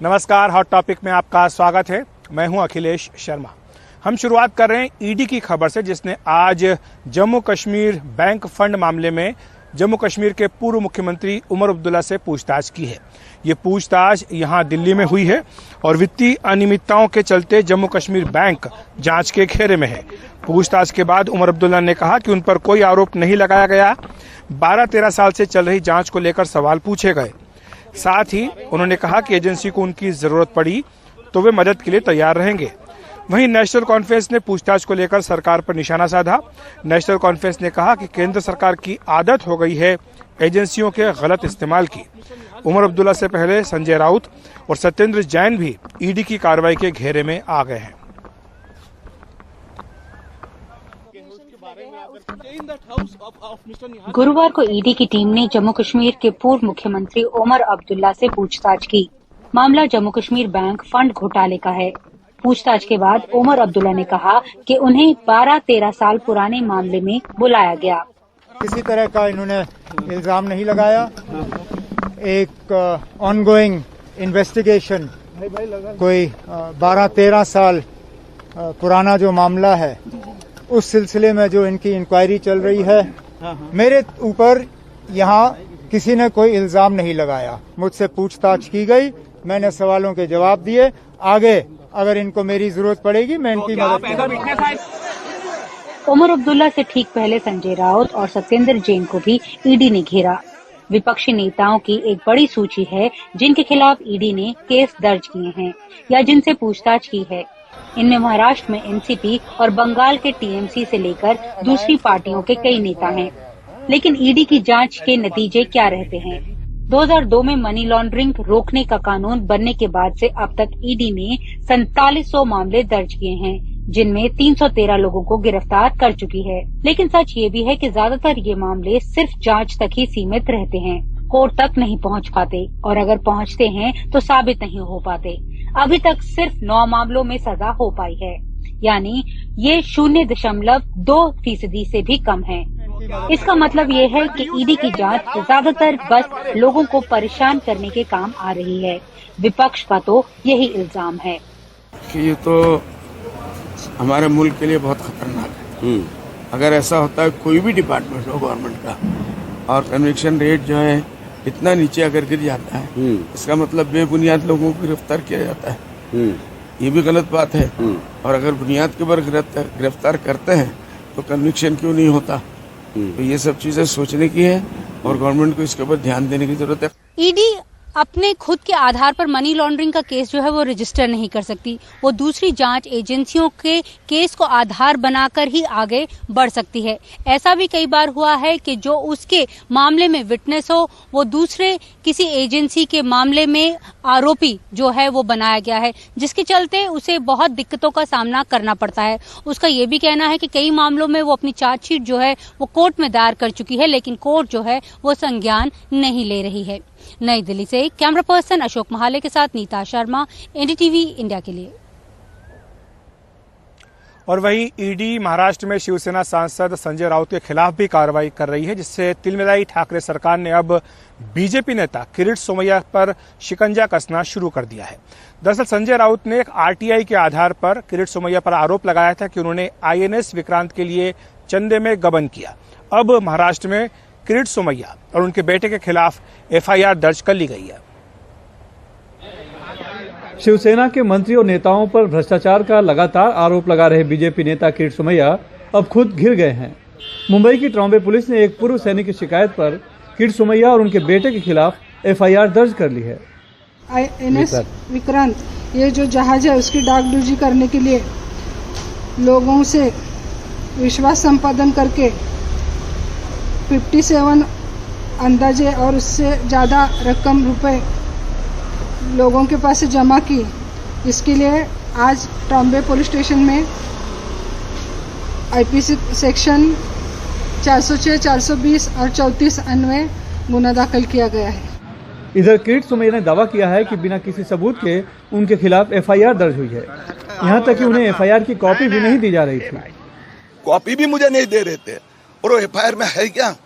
नमस्कार, hot topic में आपका स्वागत है। मैं हूं अखिलेश शर्मा। हम शुरुआत कर रहे हैं ईडी की खबर से, जिसने आज जम्मू कश्मीर बैंक फंड मामले में जम्मू कश्मीर के पूर्व मुख्यमंत्री उमर अब्दुल्ला से पूछताछ की है। ये पूछताछ यहां दिल्ली में हुई है और वित्तीय अनियमितताओं के चलते जम्मू कश्मीर बैंक जांच के घेरे में है। पूछताछ के बाद उमर अब्दुल्ला ने कहा कि उन पर कोई आरोप नहीं लगाया गया। 12-13 साल से चल रही जांच को लेकर सवाल पूछे गए। साथ ही उन्होंने कहा कि एजेंसी को उनकी जरूरत पड़ी तो वे मदद के लिए तैयार रहेंगे। वहीं नेशनल कॉन्फ्रेंस ने पूछताछ को लेकर सरकार पर निशाना साधा। नेशनल कॉन्फ्रेंस ने कहा कि केंद्र सरकार की आदत हो गई है एजेंसियों के गलत इस्तेमाल की। उमर अब्दुल्ला से पहले संजय राउत और सत्येंद्र जैन भी ईडी की कार्रवाई के घेरे में आ गए हैं। गुरुवार को ईडी की टीम ने जम्मू कश्मीर के पूर्व मुख्यमंत्री उमर अब्दुल्ला से पूछताछ की। मामला जम्मू कश्मीर बैंक फंड घोटाले का है। पूछताछ के बाद उमर अब्दुल्ला ने कहा कि उन्हें 12-13 साल पुराने मामले में बुलाया गया। किसी तरह का इन्होंने इल्जाम नहीं लगाया। एक ऑनगोइंग इन्वेस्टिगेशन, कोई 12-13 साल पुराना जो मामला है, उस सिलसिले में जो इनकी इंक्वायरी चल रही है, मेरे ऊपर यहाँ किसी ने कोई इल्जाम नहीं लगाया। मुझसे पूछताछ की गई, मैंने सवालों के जवाब दिए। आगे अगर इनको मेरी जरूरत पड़ेगी मैं इनकी मदद करूंगा। उमर अब्दुल्ला से ठीक पहले संजय राउत और सत्येंद्र जैन को भी ईडी ने घेरा। विपक्षी नेताओं की एक बड़ी सूची है जिनके खिलाफ ईडी ने केस दर्ज किए हैं या जिनसे पूछताछ की है। इनमें महाराष्ट्र में एनसीपी और बंगाल के टीएमसी से लेकर दूसरी पार्टियों के कई नेता हैं। लेकिन ईडी की जांच के नतीजे क्या रहते हैं? 2002 में मनी लॉन्ड्रिंग रोकने का कानून बनने के बाद से अब तक ईडी ने 4700 मामले दर्ज किए हैं, जिनमें 313 लोगों को गिरफ्तार कर चुकी है। लेकिन सच ये भी है कि ज्यादातर ये मामले सिर्फ जांच तक ही सीमित रहते हैं, कोर्ट तक नहीं पहुंच पाते और अगर पहुंचते हैं तो साबित नहीं हो पाते। अभी तक सिर्फ 9 मामलों में सजा हो पाई है, यानी ये 0.2% से भी कम है। इसका मतलब ये है कि ईडी की जांच ज्यादातर बस लोगों को परेशान करने के काम आ रही है। विपक्ष का तो यही इल्जाम है कि ये तो हमारे मुल्क के लिए बहुत खतरनाक है। अगर ऐसा होता है कोई भी डिपार्टमेंट हो गवर्नमेंट का और कन्विक्शन रेट जो है इतना नीचे अगर गिर जाता है, इसका मतलब बेबुनियाद लोगों को गिरफ्तार किया जाता है। ये भी गलत बात है। और अगर बुनियाद के ऊपर गिरफ्तार करते हैं तो कन्विक्शन क्यों नहीं होता? तो ये सब चीजें सोचने की है और गवर्नमेंट को इसके ऊपर ध्यान देने की जरूरत है। ईडी अपने खुद के आधार पर मनी लॉन्ड्रिंग का केस जो है वो रजिस्टर नहीं कर सकती। वो दूसरी जांच एजेंसियों के केस को आधार बनाकर ही आगे बढ़ सकती है। ऐसा भी कई बार हुआ है कि जो उसके मामले में विटनेस हो, वो दूसरे किसी एजेंसी के मामले में आरोपी जो है वो बनाया गया है, जिसके चलते उसे बहुत दिक्कतों का सामना करना पड़ता है। उसका ये भी कहना है कि कई मामलों में वो अपनी चार्जशीट जो है वो कोर्ट में दायर कर चुकी है, लेकिन कोर्ट जो है वो संज्ञान नहीं ले रही है। नई दिल्ली से कैमरा पर्सन अशोक महाले के साथ नीता शर्मा, एनडीटीवी इंडिया के लिए। और वहीं ईडी महाराष्ट्र में शिवसेना सांसद संजय राउत के खिलाफ भी कार्रवाई कर रही है, जिससे तिलमिलाई ठाकरे सरकार ने अब बीजेपी नेता किरीट सोमैया पर शिकंजा कसना शुरू कर दिया है। दरअसल संजय राउत ने एक आरटीआई के आधार पर किरीट सोमैया पर आरोप लगाया था कि उन्होंने आईएनएस विक्रांत के लिए चंदे में गबन किया। अब महाराष्ट्र में किरीट सोमैया और उनके बेटे के खिलाफ एफआईआर दर्ज कर ली गई है। शिवसेना के मंत्री और नेताओं पर भ्रष्टाचार का लगातार आरोप लगा रहे बीजेपी नेता किरीट सोमैया अब खुद घिर गए हैं। मुंबई की ट्रॉम्बे पुलिस ने एक पूर्व सैनिक की शिकायत पर किरीट सोमैया और उनके बेटे के खिलाफ एफआईआर दर्ज कर ली है। आईएनएस विक्रांत, ये जो जहाज है उसकी डागडुजी करने के लिए लोगों से विश्वास संपादन करके 57 अंदाजे और उससे ज़्यादा रकम रुपए लोगों के पास से जमा की। इसके लिए आज ट्रॉम्बे पुलिस स्टेशन में आईपीसी सेक्शन 406, 420 और 34 अन्वय गुना दाखिल किया गया है। इधर किरीट सोमैया ने दावा किया है कि बिना किसी सबूत के उनके खिलाफ एफआईआर दर्ज हुई है। यहाँ तक कि उन्हें एफआईआर की कॉपी भी नहीं दी जा रही थी। कॉपी भी मुझे नहीं दे रहे थे और वो एफआईआर में है क्या?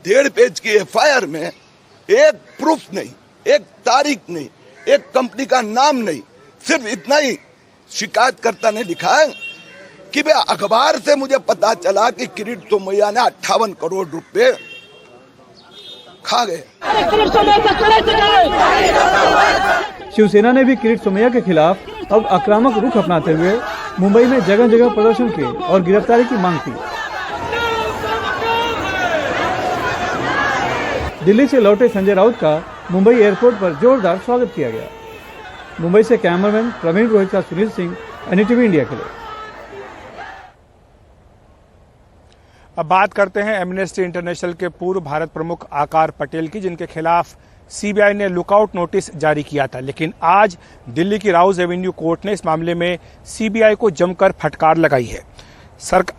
1.5 पेज की एफआईआर में एक प्रूफ नहीं, एक तारीख नहीं, एक कंपनी का नाम नहीं, सिर्फ इतना ही शिकायतकर्ता ने लिखा है कि भाई अखबार से मुझे पता चला कि किरीट सोमैया ने 58 करोड़ रुपए खा गए। शिवसेना ने भी किरीट सोमैया के खिलाफ अब आक्रामक रुख अपनाते हुए मुंबई में जगह जगह प्रदर्शन किए और गिरफ्तारी की मांग की। दिल्ली से लौटे संजय राउत का मुंबई एयरपोर्ट पर जोरदार स्वागत किया गया। मुंबई से कैमरामैन प्रवीण रोहित का सुनील सिंह, एनडीटीवी इंडिया के लिए। अब बात करते हैं एमनेस्टी इंटरनेशनल के पूर्व भारत प्रमुख आकार पटेल की, जिनके खिलाफ सीबीआई ने लुकआउट नोटिस जारी किया था। लेकिन आज दिल्ली की राउज एवेन्यू कोर्ट ने इस मामले में सीबीआई को जमकर फटकार लगाई है।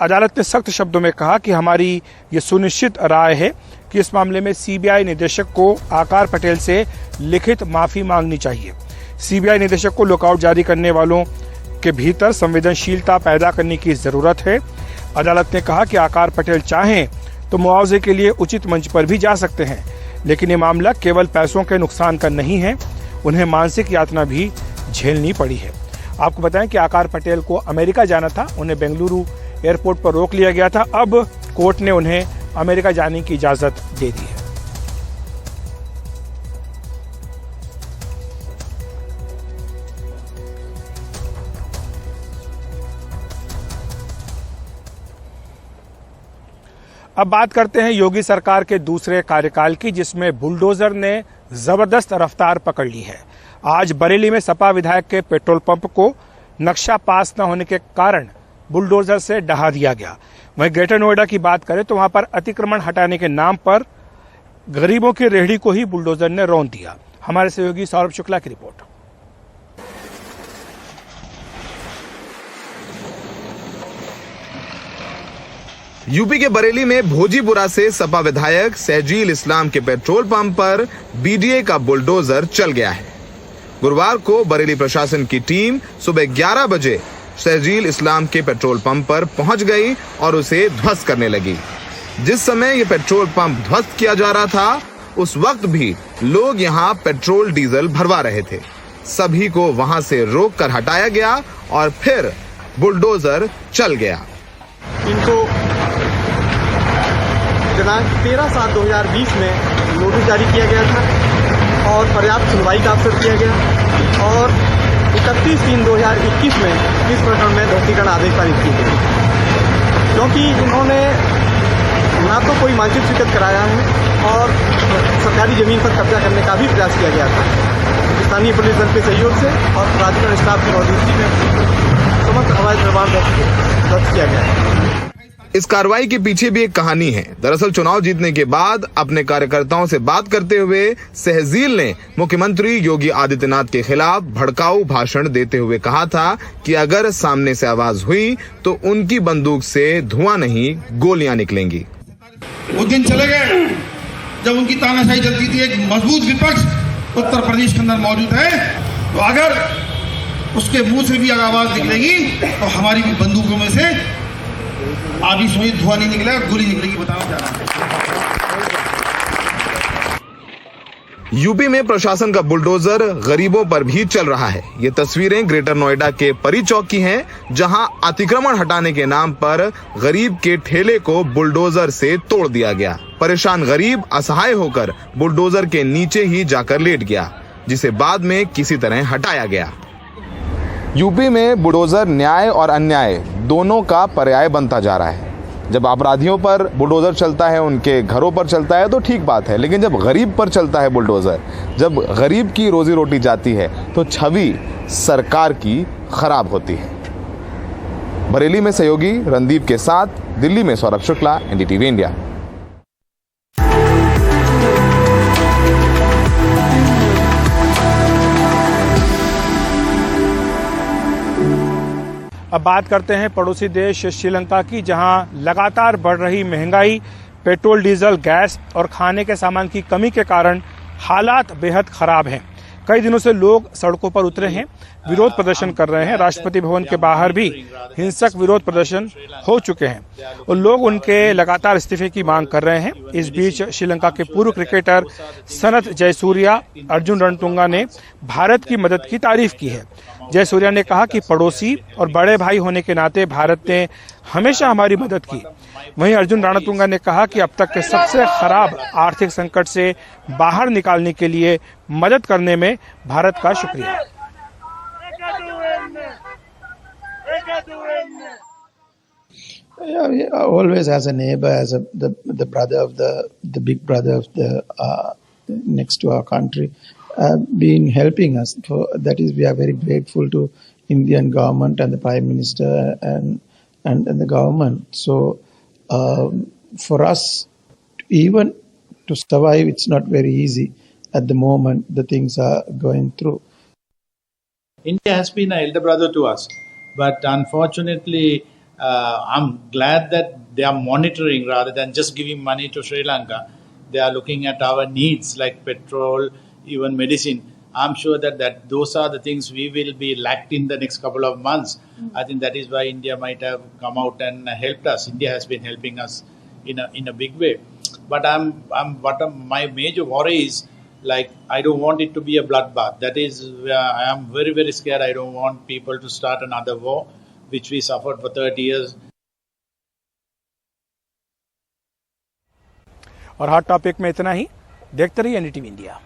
अदालत ने सख्त शब्दों में कहा कि हमारी ये सुनिश्चित राय है कि इस मामले में सीबीआई निदेशक को आकार पटेल से लिखित माफी मांगनी चाहिए। सीबीआई निदेशक को लुकआउट जारी करने वालों के भीतर संवेदनशीलता पैदा करने की जरूरत है। अदालत ने कहा कि आकार पटेल चाहें तो मुआवजे के लिए उचित मंच पर भी जा सकते हैं, लेकिन ये मामला केवल पैसों के नुकसान का नहीं है, उन्हें मानसिक यातना भी झेलनी पड़ी है। आपको बताएं कि आकार पटेल को अमेरिका जाना था, उन्हें बेंगलुरु एयरपोर्ट पर रोक लिया गया था। अब कोर्ट ने उन्हें अमेरिका जाने की इजाजत दे दी है। अब बात करते हैं योगी सरकार के दूसरे कार्यकाल की, जिसमें बुलडोजर ने जबरदस्त रफ्तार पकड़ ली है। आज बरेली में सपा विधायक के पेट्रोल पंप को नक्शा पास न होने के कारण बुलडोजर से ढहा दिया गया। वहीं ग्रेटर नोएडा की बात करें तो वहां पर अतिक्रमण हटाने के नाम पर गरीबों की रेहड़ी को ही बुलडोजर ने रौंद दिया। हमारे सहयोगी सौरभ शुक्ला की रिपोर्ट। यूपी के बरेली में भोजीपुरा से सपा विधायक सहजील इस्लाम के पेट्रोल पंप पर बीडीए का बुलडोजर चल गया है। गुरुवार को बरेली प्रशासन की टीम सुबह 11 बजे सहजील इस्लाम के पेट्रोल पंप पर पहुंच गई और उसे ध्वस्त करने लगी। जिस समय ये पेट्रोल पंप ध्वस्त किया जा रहा था, उस वक्त भी लोग यहाँ पेट्रोल डीजल भरवा रहे थे। सभी को वहां से रोक कर हटाया गया और फिर बुलडोजर चल गया। इनको दिनांक 13/7/2020 में नोटिस जारी किया गया था और पर्याप्त सुनवाई का अवसर दिया गया और 31/3/2021 में इस प्रकरण में ध्वस्तीकरण आदेश पारित किए गए, क्योंकि इन्होंने ना तो कोई मानचित्र स्वीकृत कराया है और सरकारी जमीन पर कब्जा करने का भी प्रयास किया गया था। स्थानीय पुलिस दल के सहयोग से और प्राधिकरण स्टाफ की मौजूदगी में समस्त अवैध निर्माण ध्वस्त किया गया। इस कार्रवाई के पीछे भी एक कहानी है। दरअसल चुनाव जीतने के बाद अपने कार्यकर्ताओं से बात करते हुए सहजील ने मुख्यमंत्री योगी आदित्यनाथ के खिलाफ भड़काऊ भाषण देते हुए कहा था कि अगर सामने से आवाज हुई तो उनकी बंदूक से धुआं नहीं, गोलियां निकलेंगी। वो दिन चले गए जब उनकी तानाशाही चलती थी। एक मजबूत विपक्ष उत्तर प्रदेश के अंदर मौजूद है, तो अगर उसके मुंह से भी आवाज निकलेगी तो हमारी भी बंदूकों में से आप ही सोचिए, धुआं नहीं निकलेगा, गोली निकलेगी। बताना चाह रहा हूं। यूपी में प्रशासन का बुलडोजर गरीबों पर भी चल रहा है। ये तस्वीरें ग्रेटर नोएडा के परी चौक की हैं, जहां अतिक्रमण हटाने के नाम पर गरीब के ठेले को बुलडोजर से तोड़ दिया गया। परेशान गरीब असहाय होकर बुलडोजर के नीचे ही जाकर लेट गया, जिसे बाद में किसी तरह हटाया गया। यूपी में बुलडोजर न्याय और अन्याय दोनों का पर्याय बनता जा रहा है। जब अपराधियों पर बुलडोजर चलता है, उनके घरों पर चलता है तो ठीक बात है, लेकिन जब गरीब पर चलता है बुलडोजर, जब गरीब की रोजी रोटी जाती है तो छवि सरकार की खराब होती है। बरेली में सहयोगी रणदीप के साथ दिल्ली में सौरभ शुक्ला, एनडीटीवी इंडिया। अब बात करते हैं पड़ोसी देश श्रीलंका की, जहां लगातार बढ़ रही महंगाई, पेट्रोल, डीजल, गैस और खाने के सामान की कमी के कारण हालात बेहद खराब हैं। कई दिनों से लोग सड़कों पर उतरे हैं, विरोध प्रदर्शन कर रहे हैं। राष्ट्रपति भवन के बाहर भी हिंसक विरोध प्रदर्शन हो चुके हैं और लोग उनके लगातार इस्तीफे की मांग कर रहे हैं। इस बीच श्रीलंका के पूर्व क्रिकेटर सनथ जयसूर्या अर्जुन रणतुंगा ने भारत की मदद की तारीफ की है। जयसूर्या ने कहा कि पड़ोसी और बड़े भाई होने के नाते भारत ने हमेशा हमारी मदद की। वहीं अर्जुन रणतुंगा ने कहा कि अब तक के सबसे खराब आर्थिक संकट से बाहर निकालने के लिए मदद करने में भारत का शुक्रिया। Always as a neighbor, as the brother of the big brother of the next to our country, been helping us. That is, we are very grateful to Indian government and the Prime Minister and the government. So for us, even to survive, it's not very easy at the moment. The things are going through. India has been an elder brother to us, but unfortunately, I'm glad that they are monitoring rather than just giving money to Sri Lanka. They are looking at our needs like petrol, even medicine. I'm sure that those are the things we will be lacked in the next couple of months. I think that is why India might have come out and helped us. India has been helping us in a big way. But my major worry is, like, I don't want it to be a bloodbath. That is, I am very, very scared. I don't want people to start another war, which we suffered for 30 years. और hot topic में इतना ही। देखते रहिए NDTV India.